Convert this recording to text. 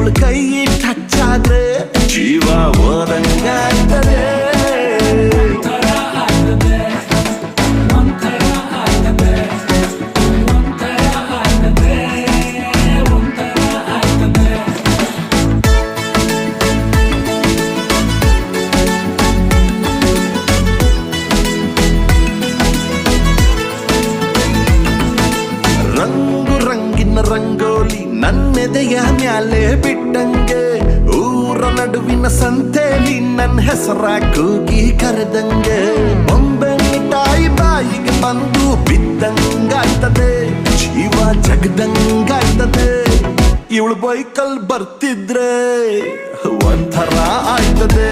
ಇವಳು ಕೈ ಟಚ್ ಆದ್ರೆ ಜೀವ ಓದಂಗಾಗ್ತದೆ. ರಂಗು ರಂಗಿನ ರಂಗೋಲಿ ನನ್ನೆದೆಯ ಮ್ಯಾಲೆ ಬಿಟ್ಟಂಗೆ, ಊರ ನಡುವಿನ ಸಂತೆಲಿ ನನ್ನ ಹೆಸರ ಕೂಗಿ ಕರೆದಂಗೆ, ಬೊಂಬೆ ಮಿಠಾಯಿ ಬಾಯಿಗೆ ಬಂದು ಬಿದ್ದಂಗಾಯ್ತದೆ, ಜೀವ ಜಗದಂಗಾಯ್ತದೆ. ಇವಳು ಬೈಕಲ್ ಬರ್ತಿದ್ರೆ ಒಂಥರ ಆಯ್ತದೆ.